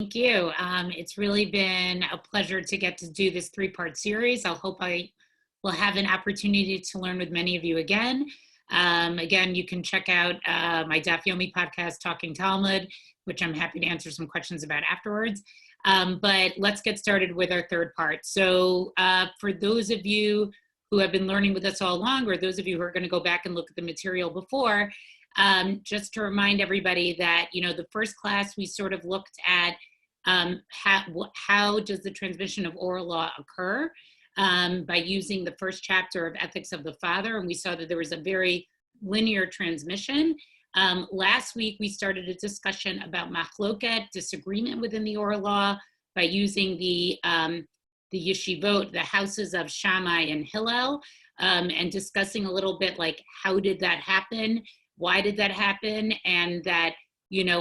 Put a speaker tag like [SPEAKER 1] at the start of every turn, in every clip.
[SPEAKER 1] Thank you. It's really been a pleasure to get to do this three-part series. I hope I will have an opportunity to learn with many of you again. Again, you can check out my Daf Yomi podcast, Talking Talmud, which I'm happy to answer some questions about afterwards. But let's get started with our third part. So for those of you who have been learning with us all along, or those of you who are going to go back and look at the material before, just to remind everybody that, the first class we sort of looked at how does the transmission of oral law occur by using the first chapter of Ethics of the Father, and we saw that there was a very linear transmission. Last week we started a discussion about machloket, disagreement within the oral law, by using the yeshivot, the houses of Shammai and Hillel, and discussing a little bit like how did that happen, why did that happen, and that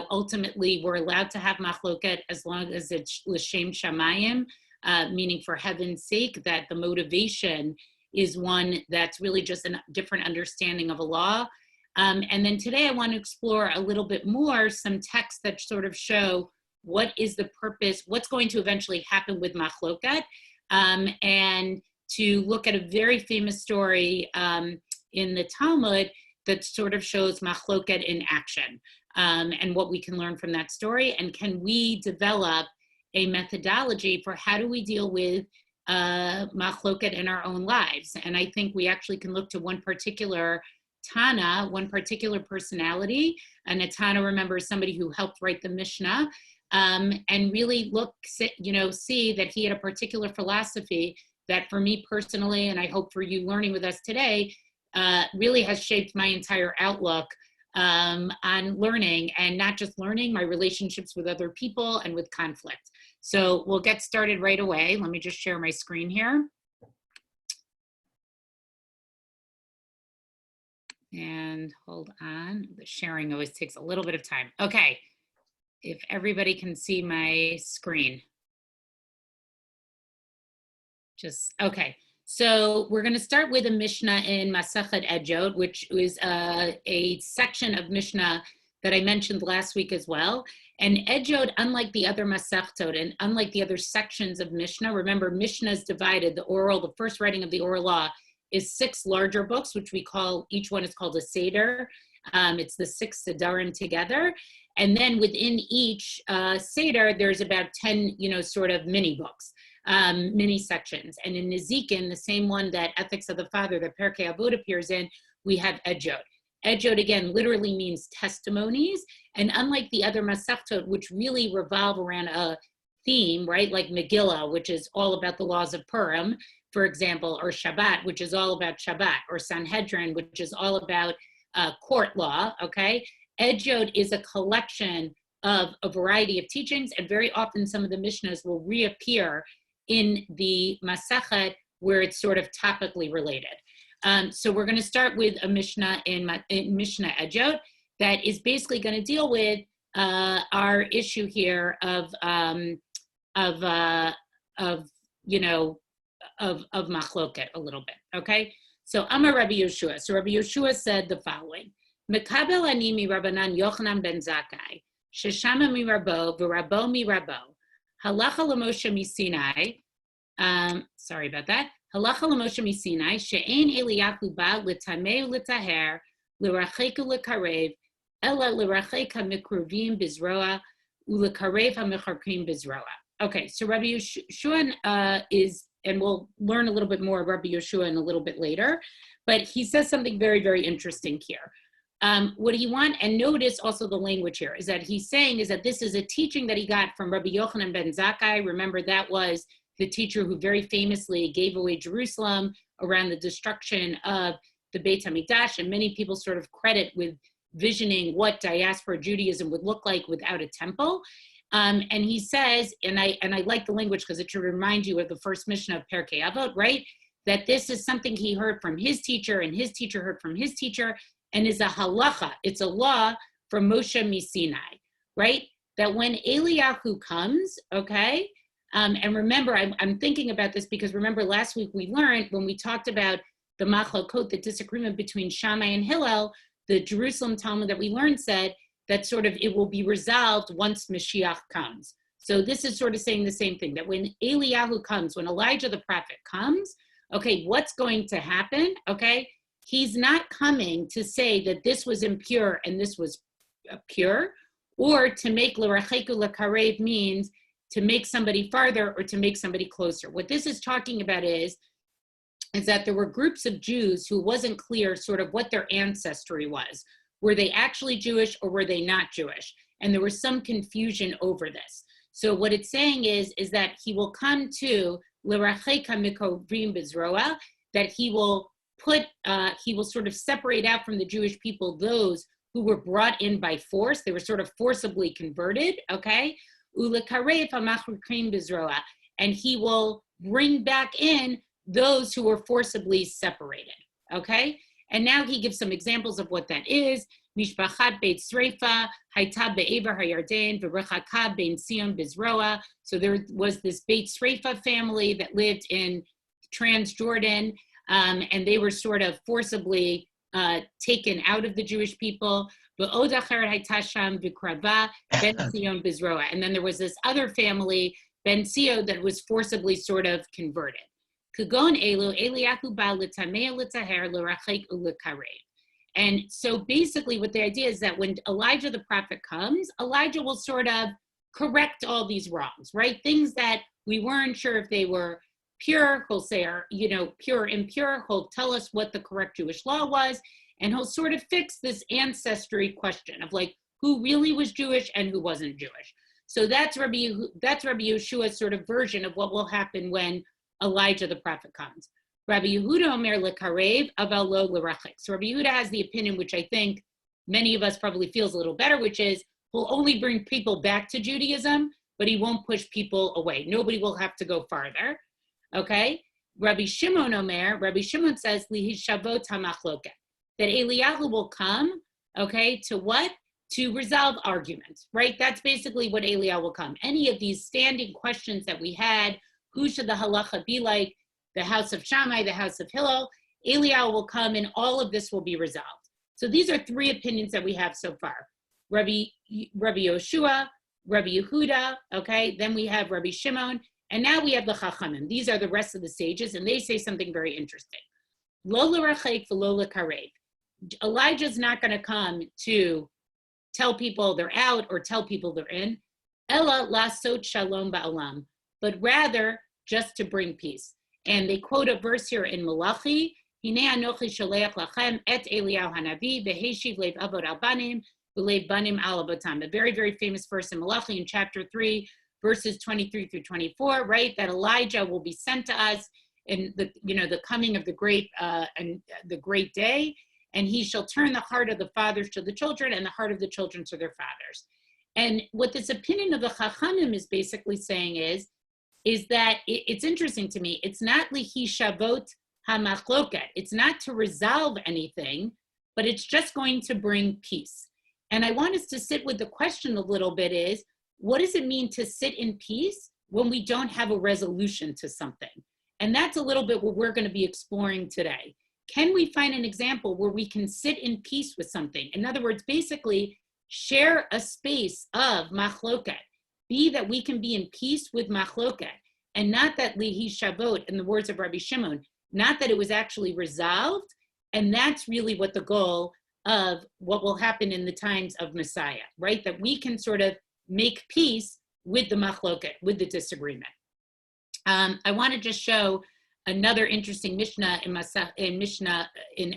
[SPEAKER 1] ultimately we're allowed to have machloket as long as it's l'shem shamayim, meaning for heaven's sake, that the motivation is one that's really just a different understanding of a law. And then today I want to explore a little bit more some texts that sort of show what is the purpose, what's going to eventually happen with machloket, and to look at a very famous story in the Talmud that sort of shows machloket in action, and what we can learn from that story, and can we develop a methodology for how do we deal with machloket in our own lives. And I think we actually can look to one particular Tana, one particular personality, and a Tana, remember, is somebody who helped write the Mishnah, and really see that he had a particular philosophy that for me personally, and I hope for you learning with us today, really has shaped my entire outlook on learning, and not just learning, my relationships with other people and with conflict. So we'll get started right away. Let me just share my screen here. And hold on, the sharing always takes a little bit of time. Okay, if everybody can see my screen. Okay. So we're going to start with a Mishnah in Masachet Ejot, which is a section of Mishnah that I mentioned last week as well. And Ejot, unlike the other Masachtot and unlike the other sections of Mishnah, remember Mishnah is divided, the first writing of the oral law is 6 larger books, which we call, each one is called a Seder. It's the 6 Sedarim together. And then within each Seder, there's about 10, sort of mini books. Mini sections. And in Nezikin, the same one that Ethics of the Father, that Perkei Avot appears in, we have Ejot. Ejot, again, literally means testimonies. And unlike the other Masechtot, which really revolve around a theme, right, like Megillah, which is all about the laws of Purim, for example, or Shabbat, which is all about Shabbat, or Sanhedrin, which is all about court law, okay? Ejot is a collection of a variety of teachings, and very often some of the Mishnahs will reappear in the Masachet where it's sort of topically related. So we're going to start with a Mishnah in Mishnah Ejot that is basically going to deal with our issue here of machloket a little bit. Okay. So Amar Rabbi Yeshua. So Rabbi Yeshua said the following: Mekabel ani mi Rabbanan Yochanan ben Zakkai, sheshama mi Rabbo v'Rabbo mi Rabbo. Halacha l'Moshe miSinai, sorry about that. Halacha l'Moshe miSinai, she'ein Eliyahu ba l'tamei l'taher, l'racheku l'karev, ela l'racheka mikruvim bizroa, u'l'karev ha'mecharkim bizroa. Okay, so Rabbi Yeshua is, and we'll learn a little bit more of Rabbi Yeshua in a little bit later, but he says something very, very interesting here. What he wants, and notice also the language here, is that he's saying is that this is a teaching that he got from Rabbi Yochanan ben Zakkai. Remember, that was the teacher who very famously gave away Jerusalem around the destruction of the Beit HaMikdash, and many people sort of credit with visioning what diaspora Judaism would look like without a temple. And he says, and I like the language because it should remind you of the first Mishnah of Perkei Avot, right? That this is something he heard from his teacher, and his teacher heard from his teacher, and is a halacha, it's a law from Moshe miSinai, right? That when Eliyahu comes, okay, and remember, I'm thinking about this because remember last week we learned when we talked about the machloket, the disagreement between Shammai and Hillel, the Jerusalem Talmud that we learned said that sort of it will be resolved once Mashiach comes. So this is sort of saying the same thing, that when Eliyahu comes, when Elijah the prophet comes, okay, what's going to happen? Okay, he's not coming to say that this was impure and this was pure, or to make l'racheku l'karev means to make somebody farther or to make somebody closer. What this is talking about is that there were groups of Jews who wasn't clear sort of what their ancestry was. Were they actually Jewish or were they not Jewish? And there was some confusion over this. So what it's saying is that he will come to l'racheka mikovrim bizroa, that he will sort of separate out from the Jewish people those who were brought in by force. They were sort of forcibly converted, okay? Ulekarev hamachlukim bizroa, and he will bring back in those who were forcibly separated, okay? And now he gives some examples of what that is. Mishpachat Beit Sreifa, Haita Be'ever HaYardaen, V'rechaka Ben Sion Bizroa. So there was this Beit Sreifa family that lived in Transjordan, and they were sort of forcibly taken out of the Jewish people. V'od acher Haita Sham V'krava Ben Sion Bizroa. And then there was this other family, Ben Sio, that was forcibly sort of converted. Kugon Elu, Eliyahu Ba L'tamea L'taher L'rachek U'L'karev. And so basically what the idea is that when Elijah the prophet comes, Elijah will sort of correct all these wrongs, right? Things that we weren't sure if they were pure, he'll say are, pure or impure. He'll tell us what the correct Jewish law was, and he'll sort of fix this ancestry question of like who really was Jewish and who wasn't Jewish. So that's Rabbi Yeshua's sort of version of what will happen when Elijah the prophet comes. Rabbi Yehuda Omer lekarev aval lo l'rachek. So Rabbi Yehuda has the opinion, which I think many of us probably feels a little better, which is he'll only bring people back to Judaism, but he won't push people away. Nobody will have to go farther, okay? Rabbi Shimon says lihishavot hamachloket, that Eliyahu will come, okay, to what? To resolve arguments, right? That's basically what Eliyahu will come. Any of these standing questions that we had, who should the halacha be like? The house of Shammai, the house of Hillel, Eliyahu will come and all of this will be resolved. So these are three opinions that we have so far. Rabbi Yoshua, Rabbi Yehuda, okay, then we have Rabbi Shimon, and now we have the Chachamim. These are the rest of the sages, and they say something very interesting. Lo l'rachek v'lo l'karev. Elijah's not going to come to tell people they're out or tell people they're in. Ella lasot shalom ba'olam, but rather just to bring peace. And they quote a verse here in Malachi, Hinei anochi sholeach lachem et Eliyahu hanavi v'heshiv lev avod al banim v'lev banim al abatam. A very, very famous verse in Malachi in chapter 3, verses 23 through 24, right? That Elijah will be sent to us in the coming of the great day, and he shall turn the heart of the fathers to the children and the heart of the children to their fathers. And what this opinion of the Chachamim is basically saying is that it's interesting to me. It's not lihishavot hamachloket. It's not to resolve anything, but it's just going to bring peace. And I want us to sit with the question a little bit is, what does it mean to sit in peace when we don't have a resolution to something? And that's a little bit what we're going to be exploring today. Can we find an example where we can sit in peace with something? In other words, basically share a space of machloket. Be that we can be in peace with machloket, and not that lihi shavot, in the words of Rabbi Shimon, not that it was actually resolved, and that's really what the goal of what will happen in the times of Messiah, right? That we can sort of make peace with the machloket, with the disagreement. I want to just show another interesting Mishnah in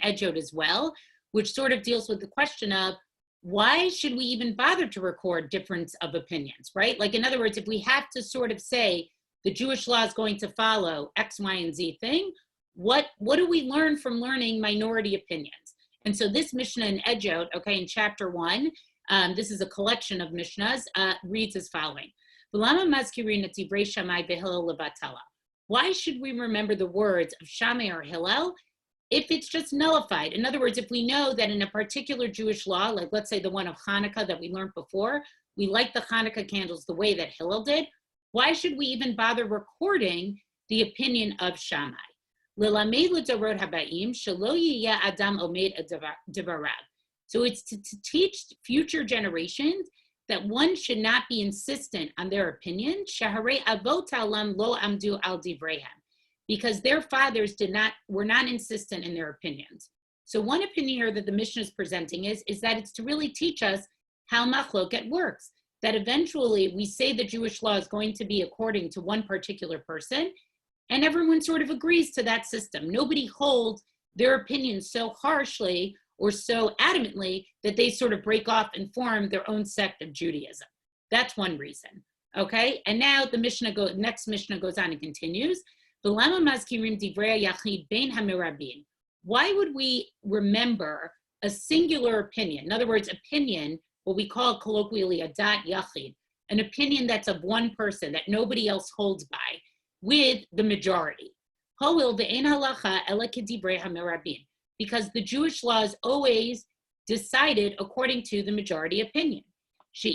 [SPEAKER 1] Ejot as well, which sort of deals with the question of why should we even bother to record difference of opinions, right? Like, in other words, if we have to sort of say the Jewish law is going to follow X, Y, and Z thing, what do we learn from learning minority opinions? And so this Mishnah in Ejot, okay, in chapter 1, this is a collection of Mishnahs, reads as following. Why should we remember the words of Shammai or Hillel if it's just nullified? In other words, if we know that in a particular Jewish law, like let's say the one of Hanukkah that we learned before, we light the Hanukkah candles the way that Hillel did, why should we even bother recording the opinion of Shammai? So it's to teach future generations that one should not be insistent on their opinion, shaharei avot haolam lo amdu al divreihem, because their fathers were not insistent in their opinions. So one opinion here that the Mishnah is presenting is that it's to really teach us how machloket works, that eventually we say the Jewish law is going to be according to one particular person, and everyone sort of agrees to that system. Nobody holds their opinion so harshly or so adamantly that they sort of break off and form their own sect of Judaism. That's one reason, okay? And now the next Mishnah goes on and continues. Why would we remember a singular opinion? In other words, opinion, what we call colloquially a dat yachid, an opinion that's of one person that nobody else holds by, with the majority. Because the Jewish law is always decided according to the majority opinion. So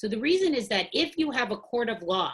[SPEAKER 1] the reason is that if you have a court of law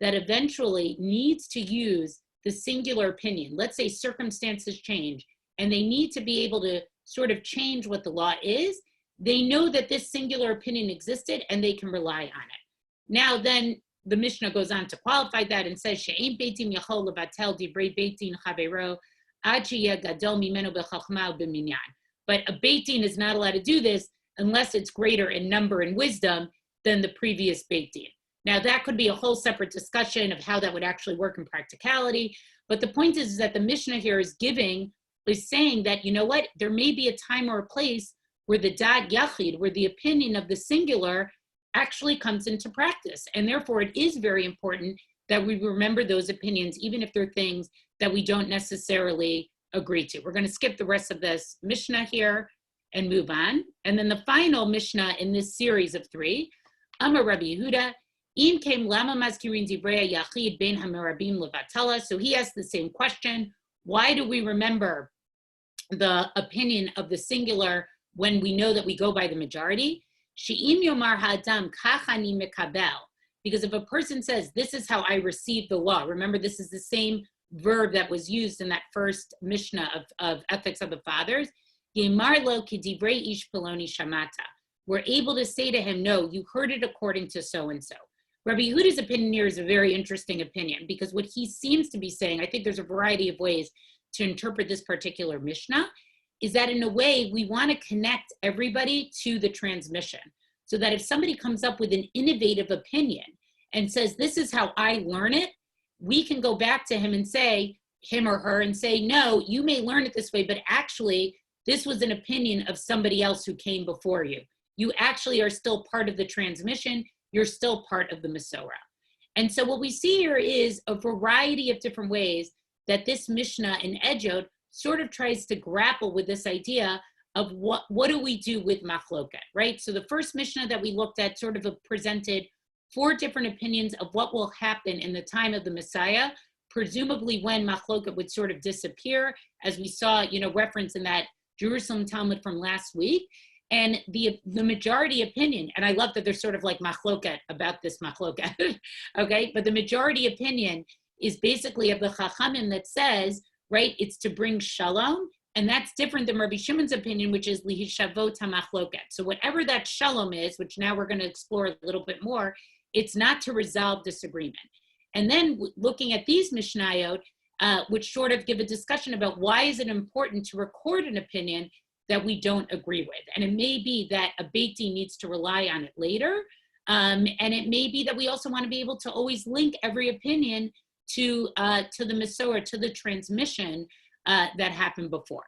[SPEAKER 1] that eventually needs to use the singular opinion, let's say circumstances change, and they need to be able to sort of change what the law is, they know that this singular opinion existed and they can rely on it. Now then, the Mishnah goes on to qualify that and says, "She'ein beitin yachol levatel divrei beitin chavero ad sheyeh gadol mimenu bechachma u'b'minyan." But a beitin is not allowed to do this unless it's greater in number and wisdom than the previous beitin. Now that could be a whole separate discussion of how that would actually work in practicality. But the point is that the Mishnah here is saying that, you know what, there may be a time or a place where the dat yachid, where the opinion of the singular actually comes into practice. And therefore it is very important that we remember those opinions, even if they're things that we don't necessarily agree to. We're going to skip the rest of this Mishnah here and move on. And then the final Mishnah in this series of 3, Amar Rabbi Yehuda, Im came lama mazkirin divrei yachid ben hamerabim levatala. So he asked the same question. Why do we remember the opinion of the singular when we know that we go by the majority? She'im yomar ha'adam kachani mekabel. Because if a person says, this is how I receive the law, remember this is the same verb that was used in that first Mishnah of Ethics of the Fathers, Yemar lo kedivrei ish peloni shamata. We're able to say to him, no, you heard it according to so-and-so. Rabbi Yehuda's opinion here is a very interesting opinion because what he seems to be saying, I think there's a variety of ways to interpret this particular Mishnah, is that in a way we want to connect everybody to the transmission, so that if somebody comes up with an innovative opinion and says, this is how I learn it, we can go back to him and say, him or her, and say, no, you may learn it this way, but actually this was an opinion of somebody else who came before you. You actually are still part of the transmission. You're still part of the Masorah. And so what we see here is a variety of different ways that this Mishnah in Ejot sort of tries to grapple with this idea of what do we do with machloket, right? So the first Mishnah that we looked at sort of presented 4 different opinions of what will happen in the time of the Messiah, presumably when machloket would sort of disappear, as we saw, reference in that Jerusalem Talmud from last week. And the majority opinion, and I love that there's sort of like machloket about this machloket, okay? But the majority opinion is basically of the Chachamim that says, right, it's to bring shalom, and that's different than Rabbi Shimon's opinion, which is lihishavot hamachloket. So whatever that shalom is, which now we're going to explore a little bit more, it's not to resolve disagreement. And then looking at these Mishnayot, which sort of give a discussion about why is it important to record an opinion that we don't agree with. And it may be that a Beit Din needs to rely on it later. And it may be that we also want to be able to always link every opinion to the Masorah, to the transmission that happened before.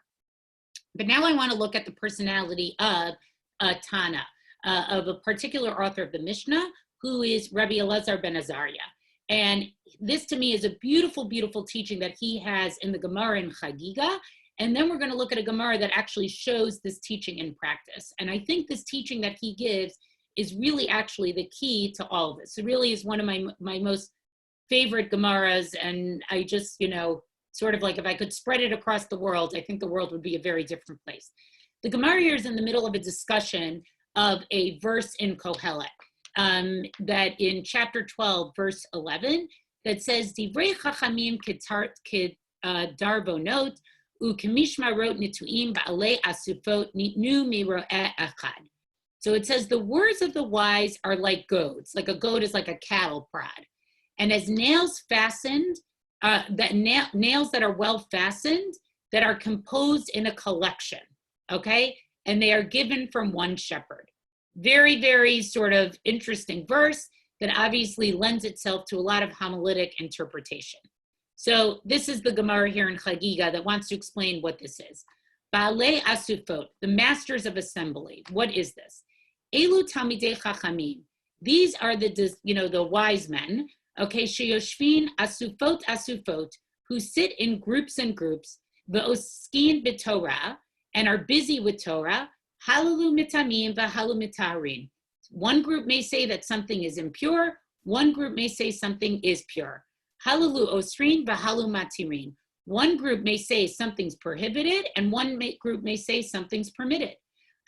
[SPEAKER 1] But now I want to look at the personality of Tana, of a particular author of the Mishnah, who is Rabbi Elazar ben Azariah. And this to me is a beautiful, beautiful teaching that he has in the Gemara in Chagiga. And then we're going to look at a Gemara that actually shows this teaching in practice. And I think this teaching that he gives is really actually the key to all of this. It really is one of my most favorite Gemaras. And I just, sort of like if I could spread it across the world, I think the world would be a very different place. The Gemara here is in the middle of a discussion of a verse in Kohelet, that in chapter 12, verse 11, that says, Divrei Chachamim darvonot, Ukemishma wrote nituim ba'alei asufot nitnu miro'eh echad. So it says the words of the wise are like goads. Like a goad is like a cattle prod. And as nails fastened, nails that are well fastened, that are composed in a collection, okay? And they are given from one shepherd. Very, very sort of interesting verse that obviously lends itself to a lot of homiletic interpretation. So this is the Gemara here in Chagiga that wants to explain what this is. Baalei asufot, the masters of assembly. What is this? Elu talmidei chachamim. These are the wise men, okay, sheyoshvin asufot asufot, who sit in groups and groups, ve'oskin b'Torah, and are busy with Torah, halalu mitamim v'halu mitaharin. One group may say that something is impure, one group may say something is pure. Halalu osrin v'halu matirin. One group may say something's prohibited, and one group may say something's permitted.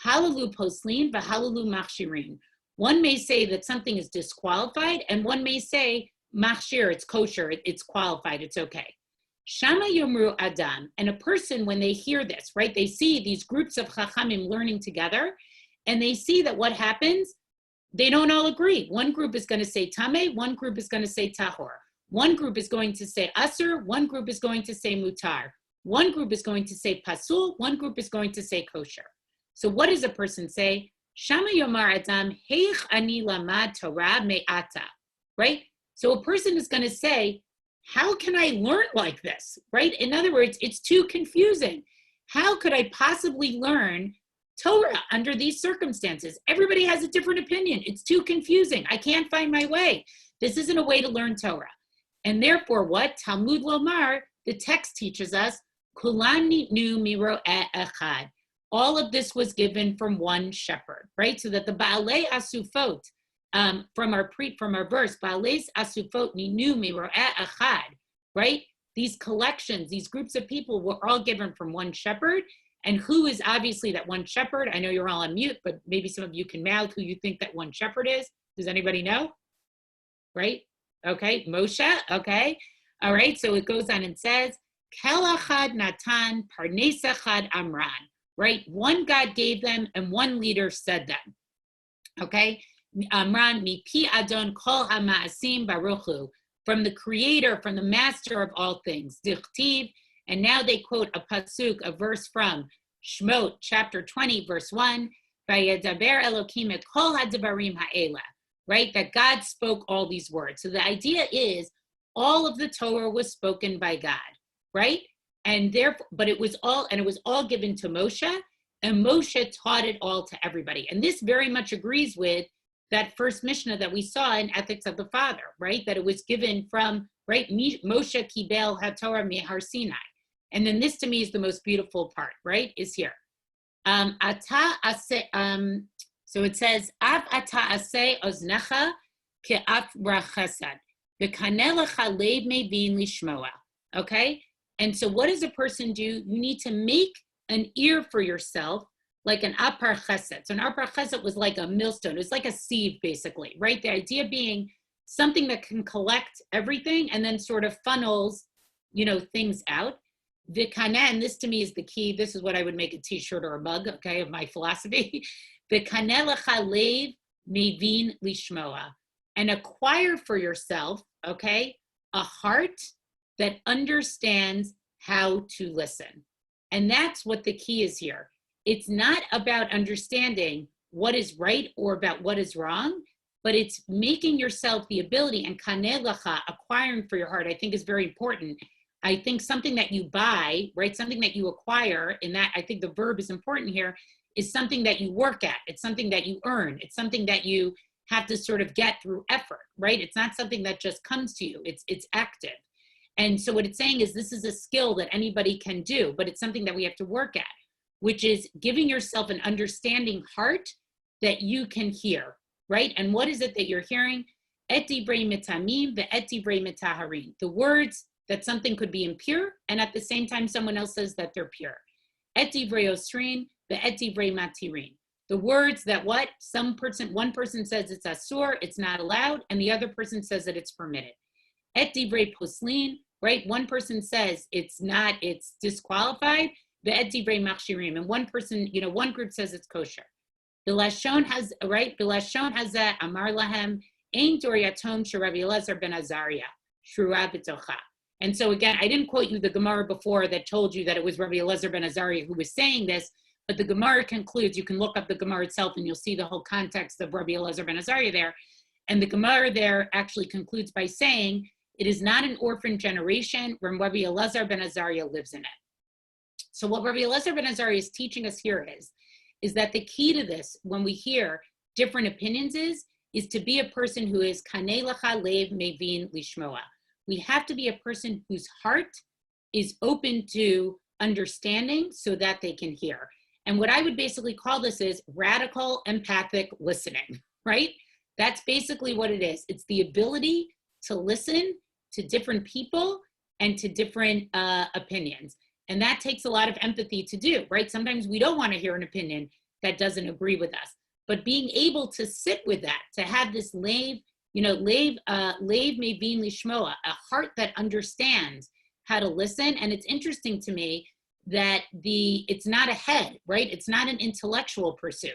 [SPEAKER 1] Halalu poslin v'halalu machshirin. One may say that something is disqualified, and one may say, machshir, it's kosher, it's qualified, it's okay. Shama yomru adam, and a person, when they hear this, right, they see these groups of chachamim learning together, and they see that what happens, they don't all agree. One group is going to say tameh, one group is going to say tahor. One group is going to say asur, one group is going to say mutar. One group is going to say pasul, one group is going to say kosher. So what does a person say? Shama yomar adam heich ani lamad Torah me'ata, right? So a person is going to say, how can I learn like this, right? In other words, it's too confusing. How could I possibly learn Torah under these circumstances? Everybody has a different opinion. It's too confusing. I can't find my way. This isn't a way to learn Torah. And therefore what? Talmud lomar, the text teaches us, kulan nitnu miro'eh echad. All of this was given from one shepherd, right? So that the baalei asufot, from our verse, baalei asufot nitnu miro'eh echad, right? These collections, these groups of people were all given from one shepherd. And who is obviously that one shepherd? I know you're all on mute, but maybe some of you can mouth who you think that one shepherd is. Does anybody know? Right? Okay, Moshe, okay. All right, so it goes on and says, Kel achad natan parnes echad amran, right? One God gave them and one leader said them, okay? Amran mipi adon kol hama'asim baruchu, from the creator, from the master of all things, dichtiv. And now they quote a pasuk, a verse from Shmot, chapter 20, verse 1, Vayedaber Elokim et kol hadabarim ha'ela, right? That God spoke all these words. So the idea is all of the Torah was spoken by God, right? And therefore, but it was all given to Moshe, and Moshe taught it all to everybody. And this very much agrees with that first Mishnah that we saw in Ethics of the Father, right? That it was given from, right? Moshe kibel haTorah mihar Sinai. And then this to me is the most beautiful part, right? Is here. So it says, Av ata aseh oznecha ke'af rachesed, v'kanelecha lev mevin lishmoa. Okay? And so what does a person do? You need to make an ear for yourself, like an apar chesed. So an apar chesed was like a millstone. It was like a sieve, basically, right? The idea being something that can collect everything and then sort of funnels, things out. V'kaneh, and this to me is the key. This is what I would make a t-shirt or a mug, okay, of my philosophy. V'kaneh lecha lev mevin lishmoa. And acquire for yourself, okay, a heart that understands how to listen. And that's what the key is here. It's not about understanding what is right or about what is wrong, but it's making yourself the ability, and kaneh lecha, acquiring for your heart, I think is very important. I think something that you buy, right, something that you acquire, in that I think the verb is important here, is something that you work at. It's something that you earn. It's something that you have to sort of get through effort, right? It's not something that just comes to you. It's active. And so what it's saying is this is a skill that anybody can do, but it's something that we have to work at, which is giving yourself an understanding heart that you can hear, right? And what is it that you're hearing? Et divrei mitamim ve'et divrei mitaharin. The words that something could be impure, and at the same time, someone else says that they're pure. Et divrei osrin ve'et divrei matirin. The words that one person says it's asur, it's not allowed, and the other person says that it's permitted. Et divrei poslin right? One person says it's not, it's disqualified, and one person, one group says it's kosher. Bilashon has, right? Bilashon has that, Amar Lahem, Ein Dor Yatom Sherabi Elazar ben Azariah, Shrua B'tocha. And so again, I didn't quote you the Gemara before that told you that it was Rabbi Elazar ben Azariah who was saying this, but the Gemara concludes, you can look up the Gemara itself and you'll see the whole context of Rabbi Elazar ben Azariah there. And the Gemara there actually concludes by saying, it is not an orphan generation when Rabbi Elazar ben Azariah lives in it. So what Rabbi Elazar ben Azariah is teaching us here is that the key to this, when we hear different opinions is to be a person who is kanei lacha lev mevin lishmoa. We have to be a person whose heart is open to understanding so that they can hear. And what I would basically call this is radical empathic listening, right? That's basically what it is. It's the ability to listen to different people and to different opinions. And that takes a lot of empathy to do, right? Sometimes we don't want to hear an opinion that doesn't agree with us. But being able to sit with that, to have this lev mevin lishmoa, a heart that understands how to listen. And it's interesting to me that it's not a head, right? It's not an intellectual pursuit.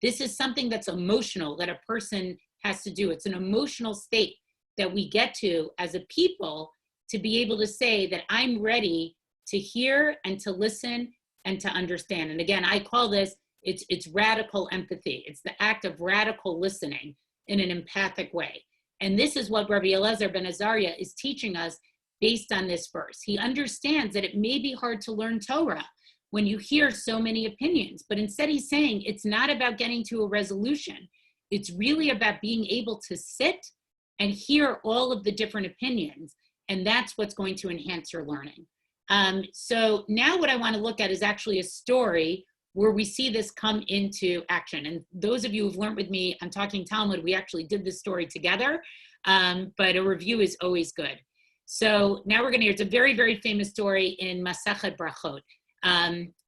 [SPEAKER 1] This is something that's emotional that a person has to do. It's an emotional state that we get to as a people to be able to say that I'm ready to hear and to listen and to understand. And again, I call this, it's radical empathy. It's the act of radical listening in an empathic way. And this is what Rabbi Elazar ben Azariah is teaching us based on this verse. He understands that it may be hard to learn Torah when you hear so many opinions, but instead he's saying it's not about getting to a resolution. It's really about being able to sit and hear all of the different opinions. And that's what's going to enhance your learning. So now what I want to look at is actually a story where we see this come into action. And those of you who've learned with me on Talking Talmud, we actually did this story together, but a review is always good. So now we're going to hear, it's a very, very famous story in Masachet Brachot.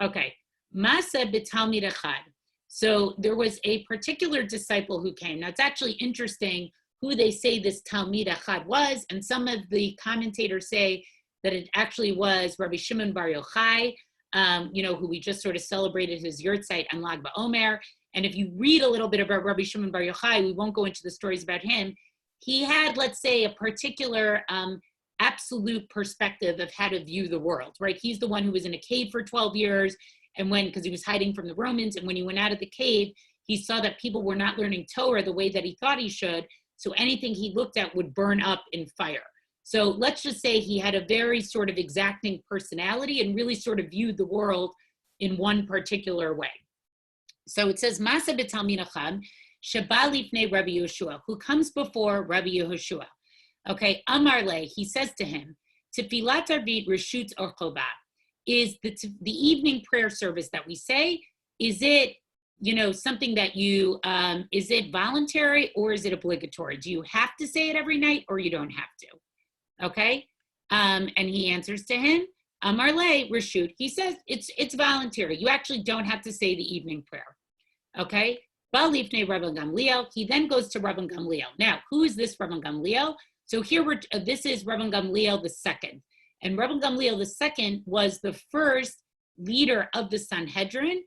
[SPEAKER 1] Okay, Masa b'Talmid Echad. So there was a particular disciple who came. Now it's actually interesting who they say this Talmid Echad was, and some of the commentators say that it actually was Rabbi Shimon Bar Yohai, who we just sort of celebrated his yurtzeit on Lag BaOmer. And if you read a little bit about Rabbi Shimon Bar Yohai, we won't go into the stories about him. He had, let's say, a particular absolute perspective of how to view the world, right? He's the one who was in a cave for 12 years, and because he was hiding from the Romans, and when he went out of the cave, he saw that people were not learning Torah the way that he thought he should, so anything he looked at would burn up in fire. So let's just say he had a very sort of exacting personality and really sort of viewed the world in one particular way. So it says, Masa b'Talmid Echad, Sheba lifnei Rabbi Yehoshua, who comes before Rabbi Yehoshua. Okay, Amar le, he says to him, Tefilat Arvit Reshut or Choba, is the evening prayer service that we say, is it, something that you, is it voluntary or is it obligatory? Do you have to say it every night or you don't have to? Okay, and he answers to him, Amar le Reshut, he says it's voluntary. You actually don't have to say the evening prayer. Okay, Balifnei Rabban Gamliel, he then goes to Rabban Gamliel. Now, who is this Rabban Gamliel? So here this is Rabban Gamliel II. And Rabban Gamliel II was the first leader of the Sanhedrin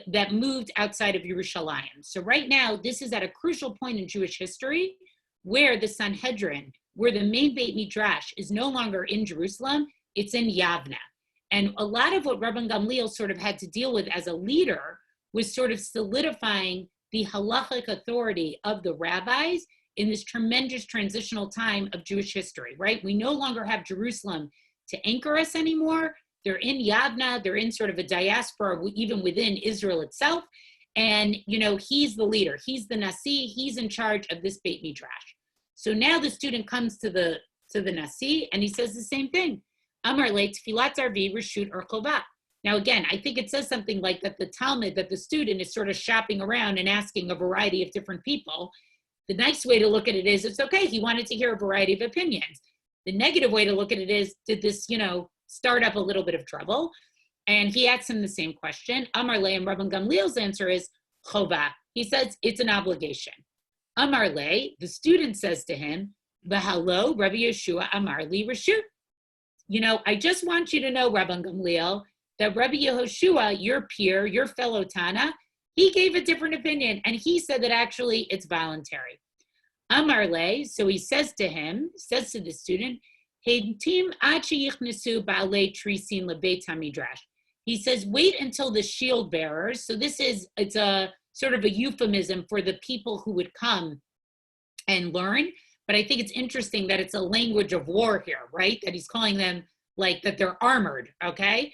[SPEAKER 1] that moved outside of Yerushalayim. So right now, this is at a crucial point in Jewish history where the Sanhedrin, where the main Beit Midrash is no longer in Jerusalem, it's in Yavna. And a lot of what Rabban Gamliel sort of had to deal with as a leader was sort of solidifying the halachic authority of the rabbis in this tremendous transitional time of Jewish history, right? We no longer have Jerusalem to anchor us anymore. They're in Yavna, they're in sort of a diaspora, even within Israel itself. And, he's the leader, he's the Nasi, he's in charge of this Beit Midrash. So now the student comes to the Nasi and he says the same thing. Amar le Tfilat Arvi Reshut or Chova. Now again, I think it says something like that the Talmud, that the student is sort of shopping around and asking a variety of different people. The nice way to look at it is, it's okay, he wanted to hear a variety of opinions. The negative way to look at it is, did this, start up a little bit of trouble? And he asks him the same question. Amar le, and Rabban Gamliel's answer is chova. He says it's an obligation. Amar le, the student says to him, v'halo Rabbi Yeshua amar li reshut. I just want you to know, Rabban Gamliel, that Rabbi Yehoshua, your peer, your fellow Tana, he gave a different opinion, and he said that actually it's voluntary. Amar le, so he says to the student, Heitim achi yichnesu ba'alei trisin lebeit hamidrash. He says, wait until the shield bearers. So it's a sort of a euphemism for the people who would come and learn. But I think it's interesting that it's a language of war here, right? That he's calling them like that they're armored, okay?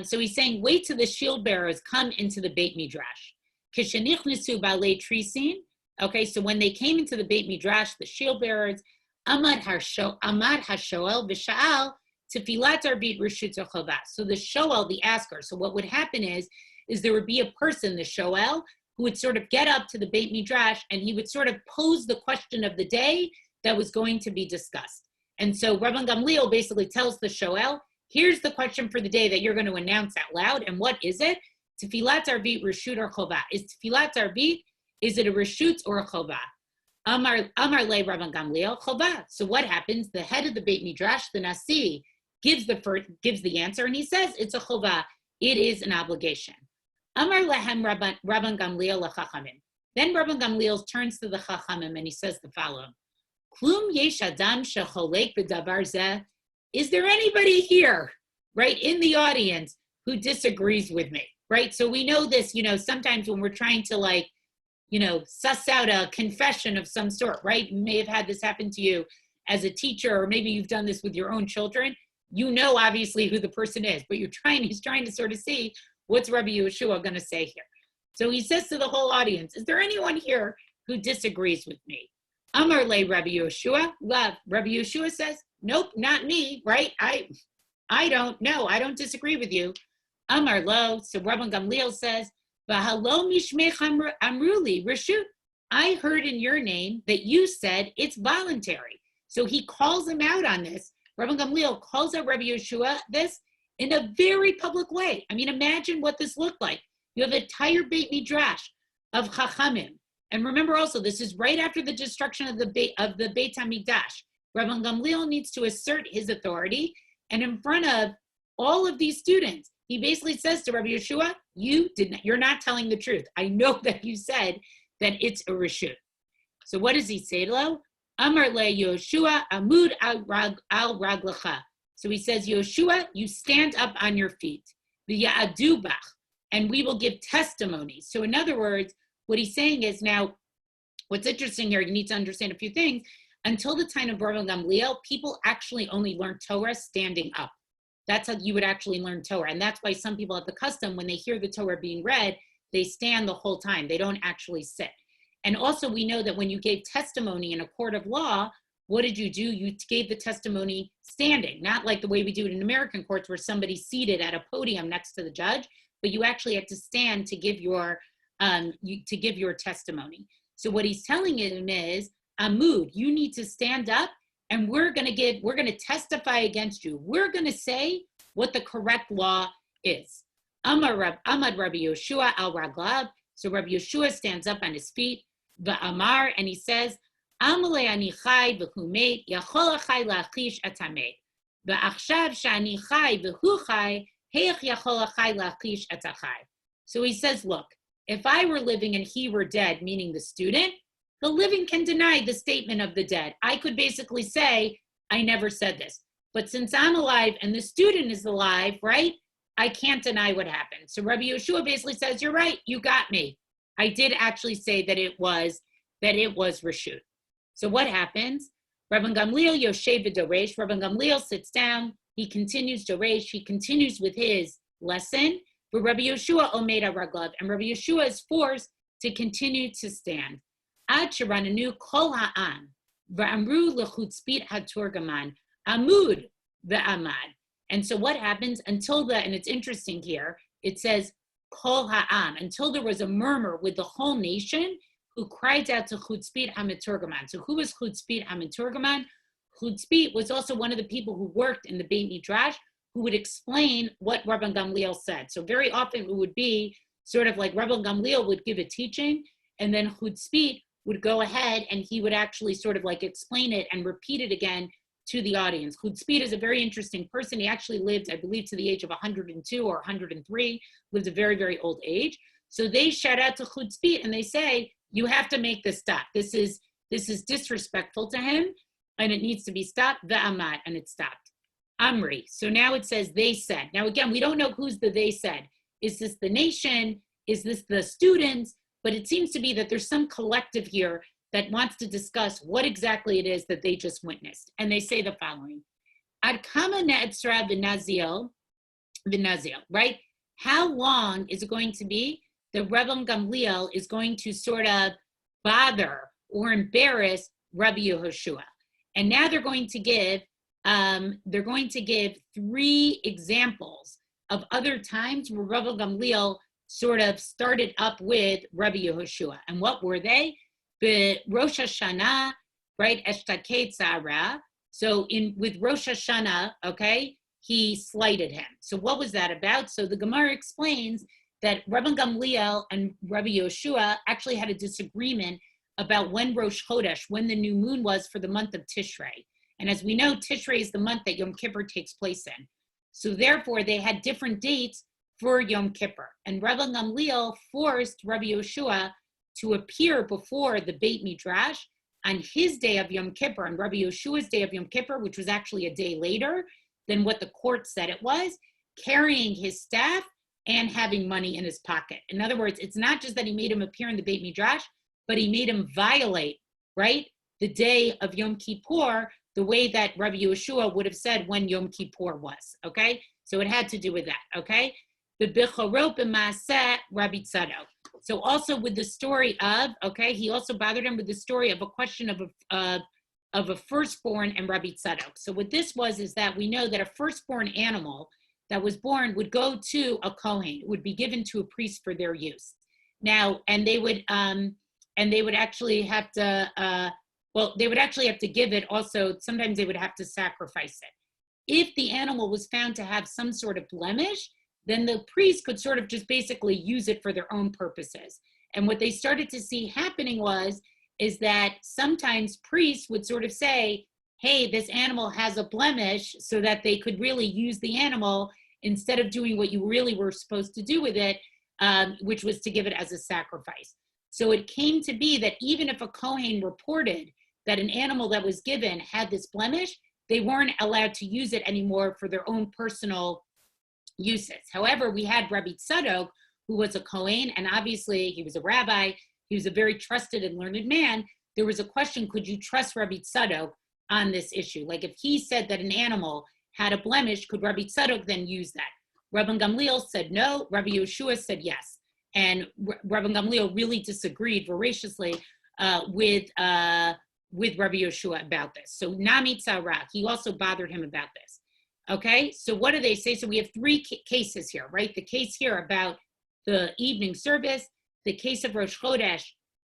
[SPEAKER 1] So he's saying, wait till the shield bearers come into the Beit Midrash. Kishenichnesu ba'alei trisin. Okay, so when they came into the Beit Midrash, the shield bearers, Amad Hashoel v'sha'al tefilat arbit reshut chovah. So the shoel, the asker. So what would happen is there would be a person, the shoel, who would sort of get up to the Beit Midrash and he would sort of pose the question of the day that was going to be discussed. And so Rabban Gamliel basically tells the shoel, here's the question for the day that you're going to announce out loud. And what is it? Tefilat arbit reshut or chovah. Is tefilat arbit, is it a reshut or a chovah? Amar le Rabban Gamliel chovah. So what happens? The head of the Beit Midrash, the Nasi, gives the answer, and he says it's a chovah. It is an obligation. Amar lehem Rabban Gamliel lechachamim. Then Rabban Gamliel turns to the chachamim and he says the following: Klum yesh adam shecholek b'davar zeh. Is there anybody here, right, in the audience who disagrees with me, right? So we know this, sometimes when we're trying to suss out a confession of some sort, right? You may have had this happen to you as a teacher, or maybe you've done this with your own children. Obviously who the person is, but he's trying to sort of see what's Rabbi Yehoshua going to say here. So he says to the whole audience, is there anyone here who disagrees with me? Amar le Rabbi Yehoshua. Love. Rabbi Yehoshua says, nope, not me, right? I don't disagree with you. Amar lo. So Rabban Gamliel says, V'halo mishmech amruli reshut. I heard in your name that you said it's voluntary. So he calls him out on this. Rabban Gamliel calls out Rabbi Yehoshua this in a very public way. I mean, imagine what this looked like. You have an entire Beit Midrash of Chachamim. And remember also, this is right after the destruction of the Beit HaMikdash. Rabban Gamliel needs to assert his authority. And in front of all of these students, he basically says to Rabbi Yehoshua, you're not telling the truth. I know that you said that it's a reshut. So what does he say, Lo? Amar le Yehoshua amud al raglecha. So he says, Yehoshua, you stand up on your feet. V'ya'adu bach, and we will give testimony. So in other words, what he's saying is, now, what's interesting here, you need to understand a few things. Until the time of Rabban Gamliel, people actually only learned Torah standing up. That's how you would actually learn Torah. And that's why some people have the custom, when they hear the Torah being read, they stand the whole time. They don't actually sit. And also we know that when you gave testimony in a court of law, what did you do? You gave the testimony standing, not like the way we do it in American courts where somebody's seated at a podium next to the judge, but you actually had to stand to give your testimony. So what he's telling him is, Amud, you need to stand up and we're going to testify against you. We're going to say what the correct law is. Amad Rabbi Yehoshua al Raglab. So Rabbi Yehoshua stands up on his feet, V'amar, and he says, Amale ani chai v'hu meit, yachol achai lachish atamet. V'achshav sh'ani chai v'hu chai, heich yachol achai lachish atachai. So he says, look, if I were living and he were dead, meaning the student, the living can deny the statement of the dead. I could basically say, I never said this. But since I'm alive and the student is alive, right, I can't deny what happened. So Rabbi Yehoshua basically says, you're right, you got me. I did actually say that it was reshut. So what happens? Rabban Gamliel Yoshev v'doresh. Rabban Gamliel sits down. He continues doresh. He continues with his lesson. But Rabbi Yehoshua omed raglav, and Rabbi Yehoshua is forced to continue to stand. Ad sherananu kol ha'am v'amru lechutzpit haturgaman amud ve'amad. And so what happens until and it's interesting here, it says kol ha'am, until there was a murmur with the whole nation who cried out to Chutzpit HaMeturgaman. So who was Chutzpit HaMeturgaman? Chutzpit was also one of the people who worked in the Beit Midrash who would explain what Rabban Gamliel said. So very often it would be sort of like Rabban Gamliel would give a teaching, and then Chutzpit would go ahead and he would actually sort of like explain it and repeat it again to the audience. Chutzpit is a very interesting person. He actually lived, I believe, to the age of 102 or 103, lived a very, very old age. So they shout out to Chutzpit and they say, you have to make this stop. This is disrespectful to him and it needs to be stopped. Ve'amat, and it stopped. Amri. So now it says they said. Now again, we don't know who's the they said. Is this the nation? Is this the students? But it seems to be that there's some collective here that wants to discuss what exactly it is that they just witnessed. And they say the following. Ad kama ne'etzra v'nazil, right? How long is it going to be that Rabban Gamliel is going to sort of bother or embarrass Rabbi Yehoshua? And now they're going to give 3 examples of other times where Rabban Gamliel sort of started up with Rabbi Yehoshua. And what were they? Rosh Hashanah, right? Eshtakei tzara. So with Rosh Hashanah, okay, he slighted him. So what was that about? So the Gemara explains that Rabban Gamliel and Rabbi Yehoshua actually had a disagreement about when Rosh Chodesh, when the new moon was for the month of Tishrei. And as we know, Tishrei is the month that Yom Kippur takes place in. So therefore, they had different dates for Yom Kippur. And Rabban Gamliel forced Rabbi Yehoshua to appear before the Beit Midrash on his day of Yom Kippur, and Rabbi Yeshua's day of Yom Kippur, which was actually a day later than what the court said it was, carrying his staff and having money in his pocket. In other words, it's not just that he made him appear in the Beit Midrash, but he made him violate, right, the day of Yom Kippur, the way that Rabbi Yehoshua would have said when Yom Kippur was, okay? So it had to do with that, okay? The Bechorot b'Maaseh Rabbi Tzadok. So also with the story of, okay, he also bothered him with the story of a question of a firstborn and Rabbi Tzadok. So what this was is that we know that a firstborn animal that was born would go to a Kohen, would be given to a priest for their use. Now, and they would actually have to, they would actually have to give it also, sometimes they would have to sacrifice it. If the animal was found to have some sort of blemish, then the priest could sort of just basically use it for their own purposes. And what they started to see happening is that sometimes priests would sort of say, hey, this animal has a blemish, so that they could really use the animal instead of doing what you really were supposed to do with it, which was to give it as a sacrifice. So it came to be that even if a Kohen reported that an animal that was given had this blemish, they weren't allowed to use it anymore for their own personal uses. However, we had Rabbi Tzadok, who was a Kohen, and obviously he was a rabbi. He was a very trusted and learned man. There was a question, could you trust Rabbi Tzadok on this issue? Like if he said that an animal had a blemish, could Rabbi Tzadok then use that? Rabban Gamliel said no. Rabbi Yehoshua said yes. And Rabban Gamliel really disagreed voraciously with Rabbi Yehoshua about this. So Nami Tzara, he also bothered him about this. Okay, so what do they say? So we have 3 cases here, right? The case here about the evening service, the case of Rosh Chodesh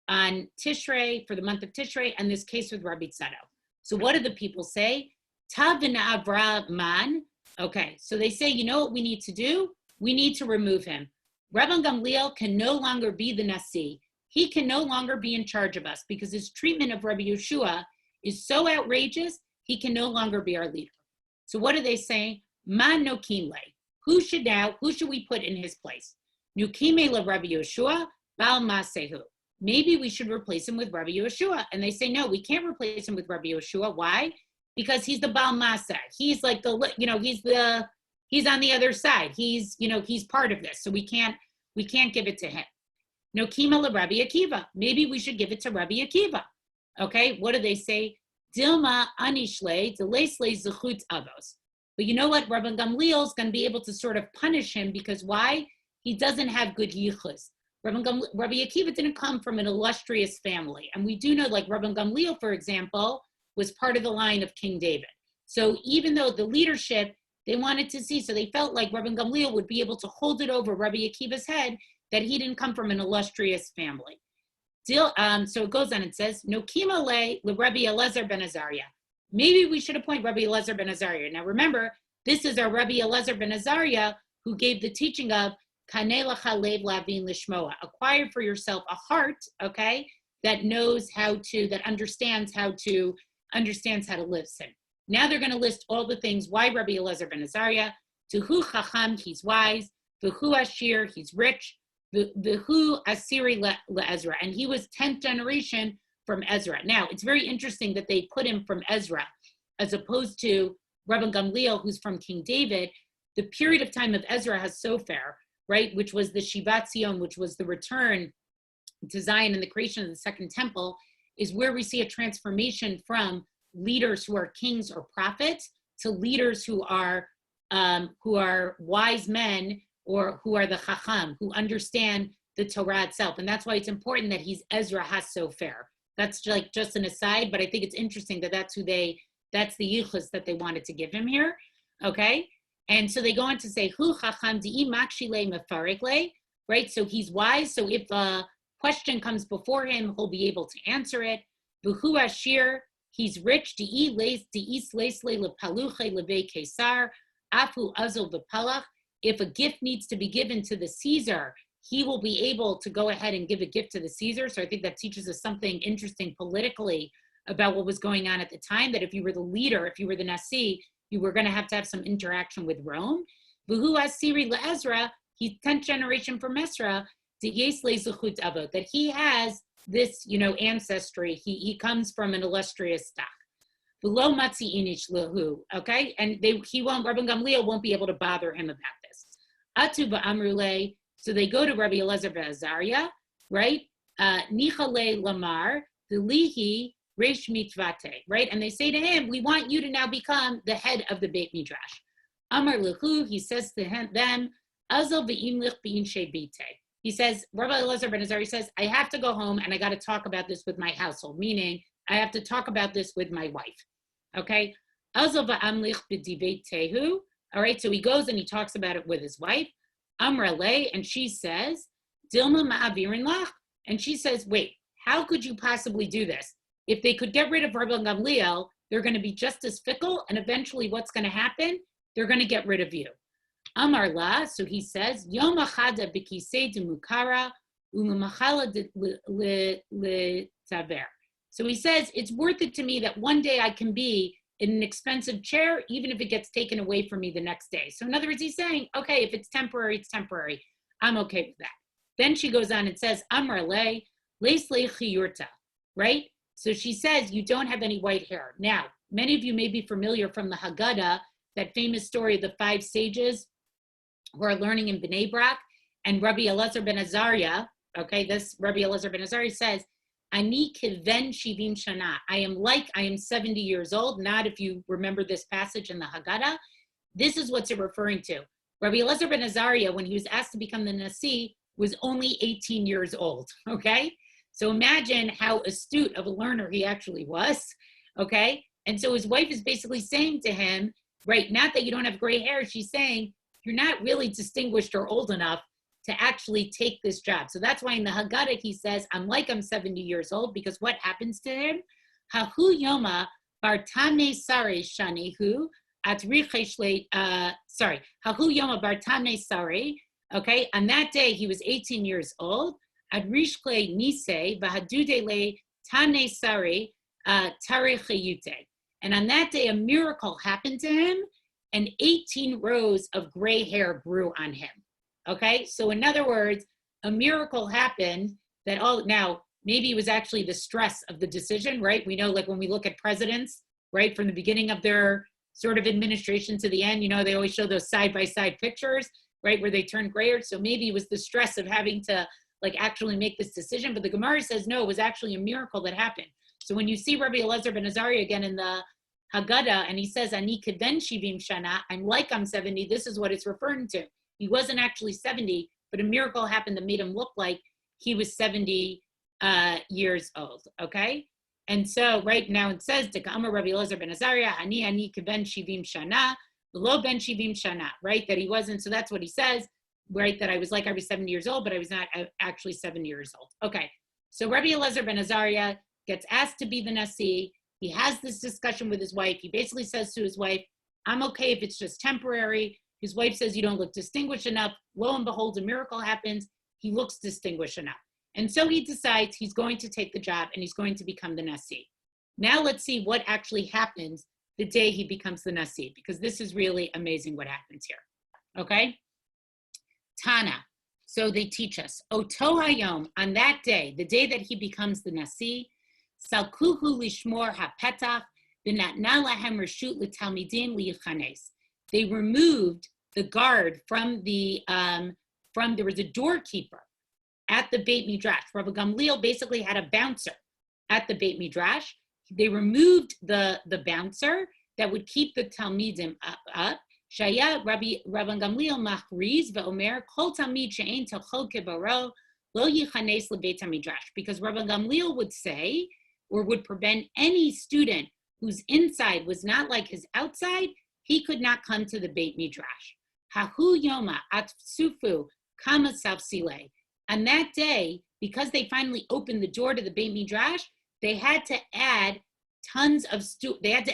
[SPEAKER 1] on Tishrei for the month of Tishrei, and this case with Rabbi Tzadok. So what do the people say? Tav v'na'avra man. Okay, so they say, you know what we need to do? We need to remove him. Rabban Gamliel can no longer be the Nasi. He can no longer be in charge of us because his treatment of Rabbi Yehoshua is so outrageous, he can no longer be our leader. So what do they say? Man nokim le. Who should we put in his place? Nukime le Rabbi Yehoshua, bal masehu. Maybe we should replace him with Rabbi Yehoshua. And they say, no, we can't replace him with Rabbi Yehoshua. Why? Because he's the bal maseh. He's like he's on the other side. He's part of this. So we can't give it to him. Nokima le Rabbi Akiva. Maybe we should give it to Rabbi Akiva. Okay, what do they say? Dilma anishle delesle zechut avos. But you know what? Rabban Gamliel is going to be able to sort of punish him because why? He doesn't have good yichus. Rabbi Akiva didn't come from an illustrious family. And we do know, like Rabban Gamliel, for example, was part of the line of King David. So even though the leadership, they wanted to see, so they felt like Rabban Gamliel would be able to hold it over Rabbi Akiva's head that he didn't come from an illustrious family. So it goes on and says, Nokima le Rabbi Elazar ben Azariah. Maybe we should appoint Rabbi Elazar ben Azariah. Now remember, this is our Rabbi Elazar ben Azariah who gave the teaching of Kanei lecha lev lavin lishmoa. Acquire for yourself a heart, okay, that knows how to, that understands how to listen. Now they're going to list all the things why Rabbi Elazar ben Azariah, Tuhu Chacham, he's wise, Vuhu Ashir, he's rich, Vuhu Asiri Ezra, and he was 10th generation from Ezra. Now, it's very interesting that they put him from Ezra, as opposed to Rabban Gamliel, who's from King David. The period of time of Ezra has Sofer, right, which was the Shivat Zion, which was the return to Zion and the creation of the Second Temple, is where we see a transformation from leaders who are kings or prophets to leaders who are wise men, or who are the Chacham, who understand the Torah itself. And that's why it's important that he's Ezra HaSofer. That's like just an aside, but I think it's interesting that that's the yichus that they wanted to give him here, okay? And so they go on to say, Hu Chacham di'i makshile mefarikle, right? So he's wise, so if a question comes before him, he'll be able to answer it. Vuhu Ashir, he's rich, di'i sleisle lepaluche leve kesar, afu azul v'palach. If a gift needs to be given to the Caesar, he will be able to go ahead and give a gift to the Caesar. So I think that teaches us something interesting politically about what was going on at the time, that if you were the leader, if you were the Nasi, you were going to have some interaction with Rome. Vuhu Asiri le'Ezra, he's 10th generation from Ezra, that he has this, ancestry. He comes from an illustrious stock. Below Matzi Inish Lahu, okay? And Rabban Gamliel won't be able to bother him about this. Atu ba'amrule, so they go to Rabbi Elazar ben Azariah, right? Nichale lamar, delihi resh mitvate, right? And they say to him, we want you to now become the head of the Beit Midrash. Amar lahu, he says to them, azal ve'imlich be'in shebite. He says, Rabbi Elazar ben Azariah says, I have to go home and I got to talk about this with my household, meaning I have to talk about this with my wife. Okay? All right, so he goes and he talks about it with his wife. Amrale, and she says, Dilma ma'avirin lach. And she says, wait, how could you possibly do this? If they could get rid of Rabban Gamliel, they're going to be just as fickle, and eventually what's going to happen? They're going to get rid of you. Amar la, so he says, Yom achada b'kisei demukara u'lemachala le-taver. So he says, it's worth it to me that one day I can be in an expensive chair, even if it gets taken away from me the next day. So in other words, he's saying, okay, if it's temporary, it's temporary. I'm okay with that. Then she goes on and says, Amar le chiyurta, right? So she says, you don't have any white hair. Now, many of you may be familiar from the Haggadah, that famous story of the 5 sages who are learning in Bnei Brak, and Rabbi Elazar ben Azariah, okay, this Rabbi Elazar ben Azariah says, Ani kiven shivim shana. I am 70 years old. Not if you remember this passage in the Haggadah. This is what's it referring to. Rabbi Elazar ben Azariah, when he was asked to become the Nasi, was only 18 years old, okay? So imagine how astute of a learner he actually was, okay? And so his wife is basically saying to him, right, not that you don't have gray hair, she's saying, you're not really distinguished or old enough to actually take this job. So that's why in the Haggadah he says, I'm 70 years old, because what happens to him? Hahu yoma bartane sare shanihu atricheshle, Hahu yoma bartane sare, okay? On that day, he was 18 years old. Adrishkle nise vahadudele tane sare tarichayute. And on that day, a miracle happened to him, and 18 rows of gray hair grew on him. Okay, so in other words, a miracle happened that now maybe it was actually the stress of the decision, right? We know, like when we look at presidents, right, from the beginning of their sort of administration to the end, they always show those side-by-side pictures, right, where they turn grayer. So maybe it was the stress of having to actually make this decision. But the Gemara says, no, it was actually a miracle that happened. So when you see Rabbi Elazar ben Azariah again in the Haggadah, and he says, Ani keden shivim shana, I'm 70, this is what it's referring to. He wasn't actually 70, but a miracle happened that made him look like he was 70 years old, okay? And so right now it says, Deka'amar Rabbi Elazar ben Azariah, Ani keben shivim shana, below ben shivim shana, right? That he wasn't, so that's what he says, right? That I was 70 years old, but I was not actually 7 years old. Okay, so Rabbi Elazar ben Azariah gets asked to be the Nasi. He has this discussion with his wife. He basically says to his wife, I'm okay if it's just temporary. His wife says, you don't look distinguished enough. Lo and behold, a miracle happens. He looks distinguished enough. And so he decides he's going to take the job and he's going to become the Nasi. Now let's see what actually happens the day he becomes the Nasi, because this is really amazing what happens here. Okay? Tana. So they teach us, Oto Hayom, on that day, the day that he becomes the Nasi, Salkuhu lishmor hapetach, v'natna lahem reshut l'talmidim liyichanes. They removed the guard from there was a doorkeeper at the Beit Midrash. Rabbi Gamliel basically had a bouncer at the Beit Midrash. They removed the bouncer that would keep the Talmidim up. Shaya Rabbi Gamliel machriz ve'omer kol talmid she'ein tochol kebaro lo yichanes lebeit hamidrash. Because Rabbi Gamliel would say, or would prevent any student whose inside was not like his outside, he could not come to the Beit Midrash. Hahu yoma atsufu kama savsile. On that day, because they finally opened the door to the Beit Midrash, they had to add tons of they had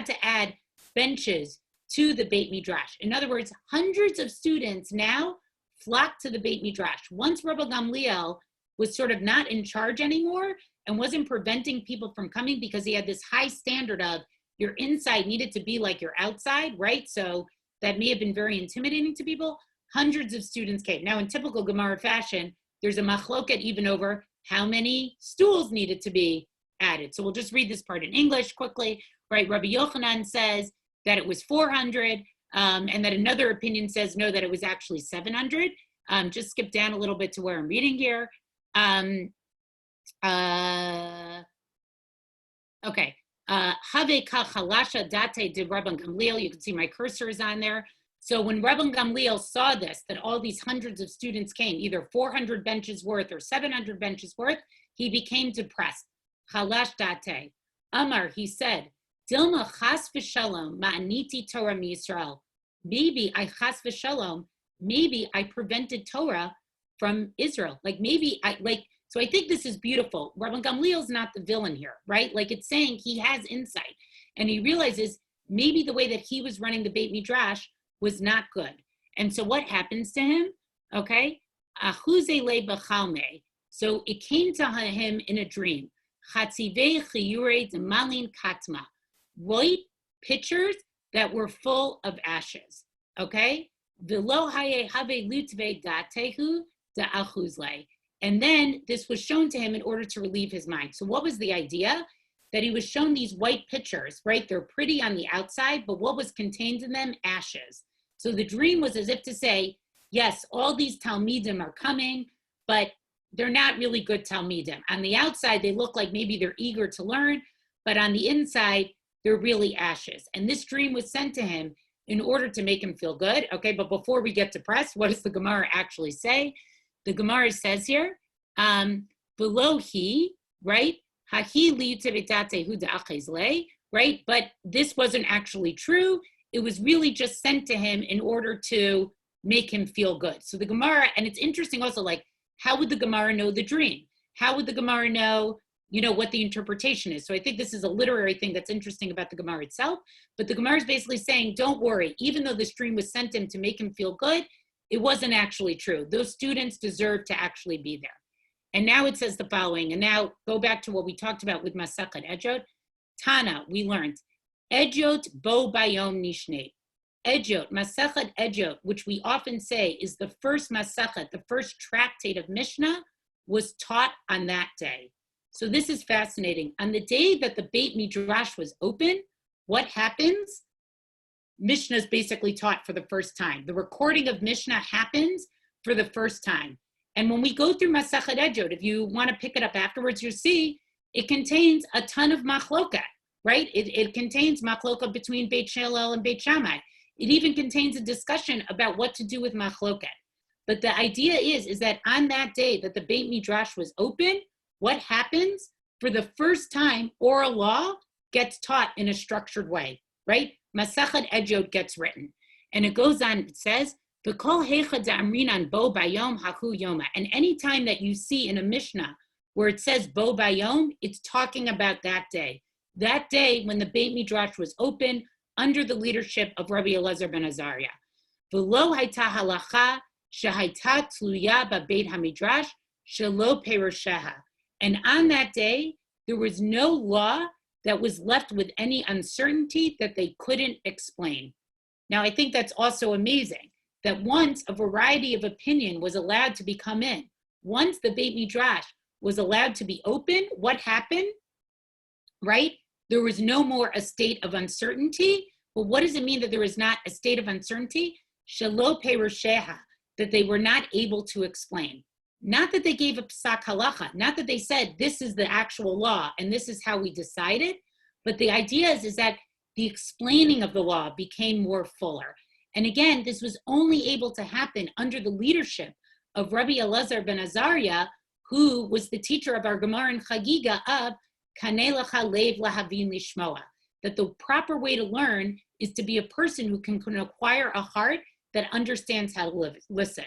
[SPEAKER 1] to add benches to the Beit Midrash. In other words, hundreds of students now flocked to the Beit Midrash. Once Rabbi Gamliel was sort of not in charge anymore and wasn't preventing people from coming because he had this high standard of your inside needed to be like your outside, right? So that may have been very intimidating to people. Hundreds of students came. Now, in typical Gemara fashion, there's a machloket even over how many stools needed to be added. So we'll just read this part in English quickly, right? Rabbi Yochanan says that it was 400, and that another opinion says, no, that it was actually 700. Just skip down a little bit to where I'm reading here. Okay. Have kachalasha date de Rabban Gamliel. You can see my cursor is on there. So when Rabban Gamliel saw this, that all these hundreds of students came, either 400 benches worth or 700 benches worth, he became depressed. Chalash date. Amar, he said, Dilma chas v'shalom ma'aniti Torah miYisrael. Maybe I chas v'shalom, maybe I prevented Torah from Israel. So I think this is beautiful. Rabban Gamliel's not the villain here, right? Like it's saying he has insight and he realizes maybe the way that he was running the Beit Midrash was not good. And so what happens to him? Okay. Achuze le b'chalme. So it came to him in a dream. Chatzivei chiyure demalin katma. White pitchers that were full of ashes. Okay. V'lo haye have lutve datehu da'achuzle. And then this was shown to him in order to relieve his mind. So what was the idea? That he was shown these white pitchers, right? They're pretty on the outside, but what was contained in them? Ashes. So the dream was as if to say, yes, all these Talmidim are coming, but they're not really good Talmidim. On the outside, they look like maybe they're eager to learn, but on the inside, they're really ashes. And this dream was sent to him in order to make him feel good. Okay, but before we get depressed, what does the Gemara actually say? The Gemara says here, below he, right? Right? But this wasn't actually true. It was really just sent to him in order to make him feel good. So the Gemara, and it's interesting also, like, how would the Gemara know the dream? How would the Gemara know, what the interpretation is? So I think this is a literary thing that's interesting about the Gemara itself. But the Gemara is basically saying, don't worry, even though this dream was sent to him to make him feel good, it wasn't actually true. Those students deserve to actually be there. And now it says the following, and now go back to what we talked about with Masachet Ejot. Tana, we learned, Ejot bo bayom nishnei. Ejot, Masachet Ejot, which we often say is the first Masachet, the first tractate of Mishnah, was taught on that day. So this is fascinating. On the day that the Beit Midrash was open, what happens? Mishnah is basically taught for the first time. The recording of Mishnah happens for the first time. And when we go through Masachet Ejot, if you want to pick it up afterwards, you'll see it contains a ton of machloket, right? It contains machloket between Beit Hillel and Beit Shammai. It even contains a discussion about what to do with machloket. But the idea is that on that day that the Beit Midrash was open, what happens? For the first time, oral law gets taught in a structured way, right? Masachet Ejot gets written. And it goes on, it says, and any time that you see in a Mishnah where it says bo bayom, it's talking about that day. That day when the Beit Midrash was open under the leadership of Rabbi Elazar ben Azariah. V'lo hayta halacha shehayta tluya b'Beit HaMidrash shelo perusheha. And on that day, there was no law that was left with any uncertainty that they couldn't explain. Now, I think that's also amazing that once a variety of opinion was allowed to become in, once the Beit Midrash was allowed to be open, what happened, right? There was no more a state of uncertainty. Well, what does it mean that there is not a state of uncertainty? Shelo perusheha, that they were not able to explain. Not that they gave a psak halacha, not that they said this is the actual law and this is how we decided, but the idea is that the explaining of the law became more fuller. And again, this was only able to happen under the leadership of Rabbi Elazar ben Azariah, who was the teacher of our Gemara and Chagiga of Kanei lecha lev lahavin lishmoa, that the proper way to learn is to be a person who can acquire a heart that understands how to listen.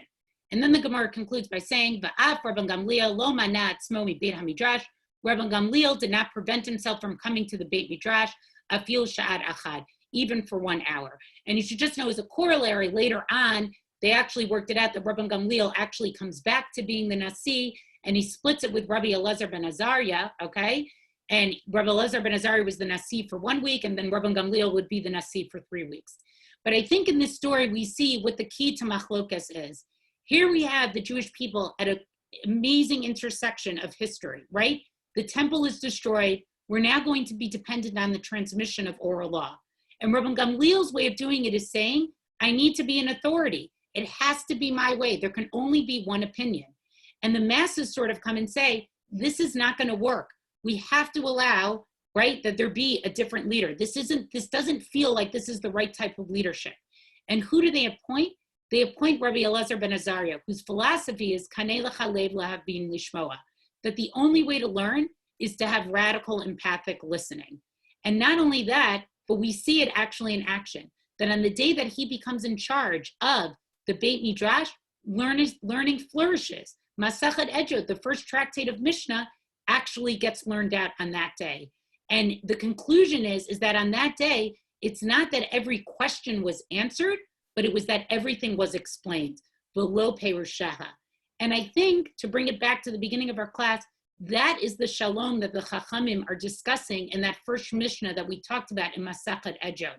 [SPEAKER 1] And then the Gemara concludes by saying, Va'af Rabban Gamliel lo mana atzmo mi Beit HaMidrash. Rabban Gamliel did not prevent himself from coming to the Beit Midrash, afil sha'at achad, even for 1 hour. And you should just know as a corollary, later on, they actually worked it out that Rabban Gamliel actually comes back to being the Nasi, and he splits it with Rabbi Elazar ben Azariah, okay? And Rabbi Elazar ben Azariah was the Nasi for 1 week, and then Rabban Gamliel would be the Nasi for 3 weeks. But I think in this story, we see what the key to machloket is. Here we have the Jewish people at an amazing intersection of history, right? The temple is destroyed. We're now going to be dependent on the transmission of oral law. And Rabban Gamliel's way of doing it is saying, I need to be an authority. It has to be my way. There can only be one opinion. And the masses sort of come and say, this is not going to work. We have to allow, right, that there be a different leader. This doesn't feel like this is the right type of leadership. And who do they appoint? They appoint Rabbi Elazar ben Azariah, whose philosophy is Kanei lecha lev lahavin lishmoa, that the only way to learn is to have radical empathic listening. And not only that, but we see it actually in action, that on the day that he becomes in charge of the Beit Midrash, learning flourishes. Masachet Ejot, the first tractate of Mishnah, actually gets learned out on that day. And the conclusion is that on that day, it's not that every question was answered, but it was that everything was explained. V'lo perusheha. And I think, to bring it back to the beginning of our class, that is the shalom that the Chachamim are discussing in that first Mishnah that we talked about in Masachet Ejot.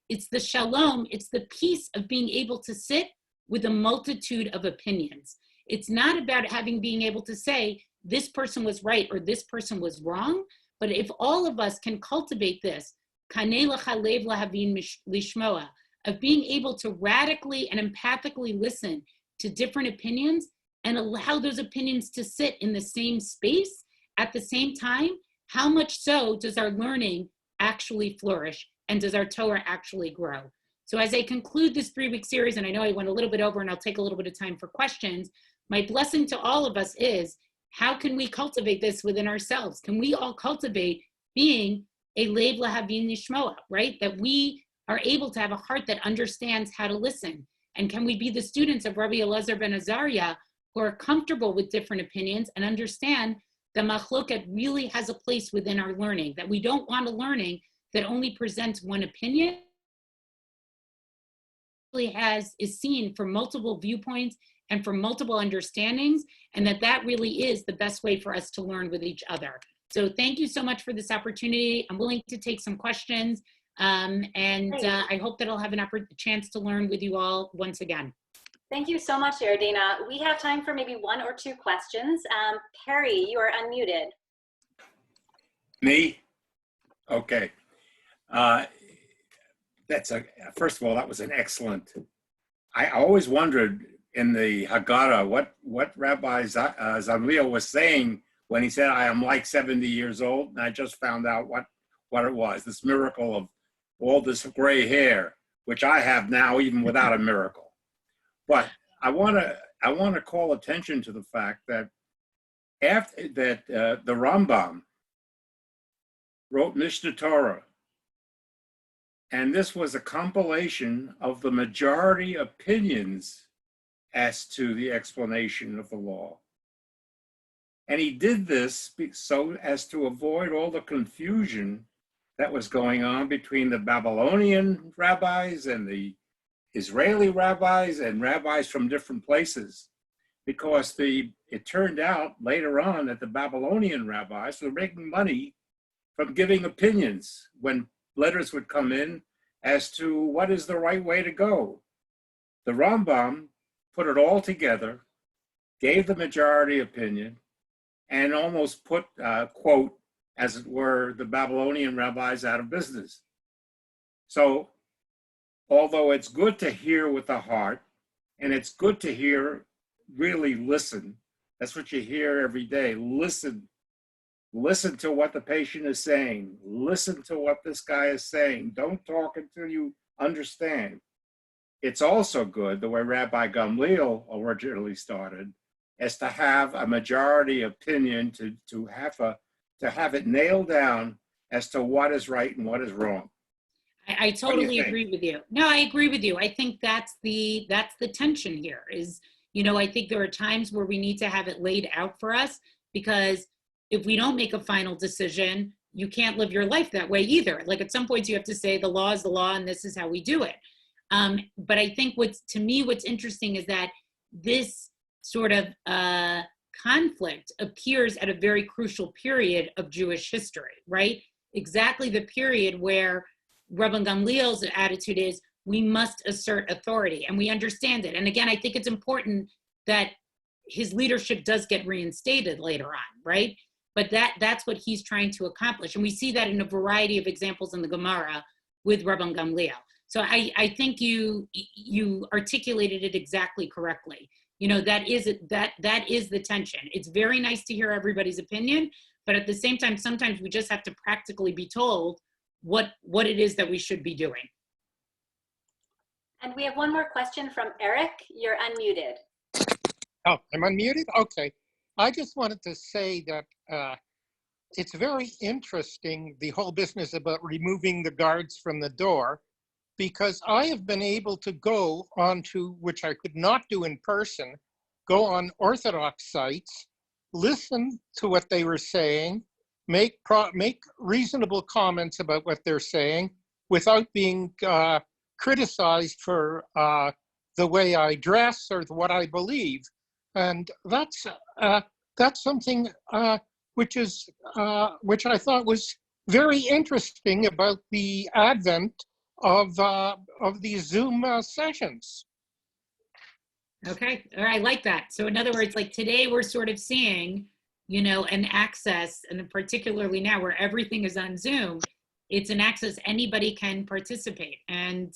[SPEAKER 1] It's the shalom, it's the peace of being able to sit with a multitude of opinions. It's not about being able to say, this person was right or this person was wrong, but if all of us can cultivate this, Kanei lecha lev lahavin lishmoa, of being able to radically and empathically listen to different opinions and allow those opinions to sit in the same space at the same time, how much so does our learning actually flourish and does our Torah actually grow? So as I conclude this 3-week series, and I know I went a little bit over and I'll take a little bit of time for questions, my blessing to all of us is, how can we cultivate this within ourselves? Can we all cultivate being a lev lahavin lishmoa, right? That we are able to have a heart that understands how to listen. And can we be the students of Rabbi Elazar ben Azariah who are comfortable with different opinions and understand that machloket really has a place within our learning, that we don't want a learning that only presents one opinion, really is seen from multiple viewpoints and from multiple understandings, and that really is the best way for us to learn with each other. So thank you so much for this opportunity. I'm willing to take some questions. I hope that I'll have a chance to learn with you all once again.
[SPEAKER 2] Thank you so much, Yardaena. We have time for maybe 1 or 2 questions. Perry, you are unmuted.
[SPEAKER 3] Me? Okay. First of all, that was an excellent. I always wondered in the Haggadah what Rabbi Zamliel was saying when he said, I am like 70 years old, and I just found out what it was, this miracle of all this gray hair, which I have now even without a miracle. But I want to call attention to the fact that after that the Rambam wrote Mishnah Torah, and this was a compilation of the majority opinions as to the explanation of the law. And he did this so as to avoid all the confusion that was going on between the Babylonian rabbis and the Israeli rabbis and rabbis from different places, because it turned out later on that the Babylonian rabbis were making money from giving opinions when letters would come in as to what is the right way to go. The Rambam put it all together, gave the majority opinion, and almost put, quote, as it were, the Babylonian rabbis out of business. So, although it's good to hear with the heart, and it's good to hear, really listen. That's what you hear every day. Listen. Listen to what the patient is saying. Listen to what this guy is saying. Don't talk until you understand. It's also good, the way Rabbi Gamliel originally started, is to have a majority opinion, to have it nailed down as to what is right and what is wrong.
[SPEAKER 1] I totally agree with you. No, I agree with you. I think that's the tension here is, I think there are times where we need to have it laid out for us, because if we don't make a final decision, you can't live your life that way either. Like at some points you have to say the law is the law and this is how we do it. But I think what's interesting is that this sort of conflict appears at a very crucial period of Jewish history, right? Exactly the period where Rabban Gamliel's attitude is, we must assert authority, and we understand it. And again, I think it's important that his leadership does get reinstated later on, right? But that's what he's trying to accomplish. And we see that in a variety of examples in the Gemara with Rabban Gamliel. So I think you articulated it exactly correctly. That is the tension. It's very nice to hear everybody's opinion, but at the same time, sometimes we just have to practically be told what it is that we should be doing.
[SPEAKER 2] And we have one more question from Eric. You're unmuted.
[SPEAKER 4] Oh, I'm unmuted? Okay. I just wanted to say that it's very interesting, the whole business about removing the guards from the door, because I have been able to go onto, which I could not do in person, go on Orthodox sites, listen to what they were saying, make reasonable comments about what they're saying without being criticized for the way I dress or what I believe. And that's something which I thought was very interesting about the advent of these Zoom sessions.
[SPEAKER 1] Okay, all right, I like that. So in other words, like today we're sort of seeing, an access, and particularly now where everything is on Zoom, it's an access anybody can participate. And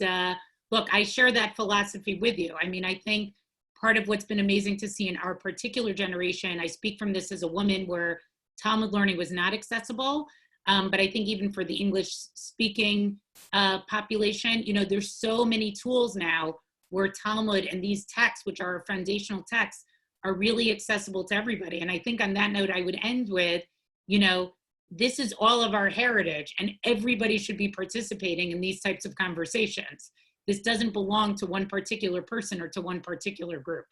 [SPEAKER 1] look, I share that philosophy with you. I mean, I think part of what's been amazing to see in our particular generation, I speak from this as a woman where Talmud learning was not accessible, but I think even for the English speaking population, there's so many tools now where Talmud and these texts, which are foundational texts, are really accessible to everybody. And I think on that note, I would end with, this is all of our heritage and everybody should be participating in these types of conversations. This doesn't belong to one particular person or to one particular group.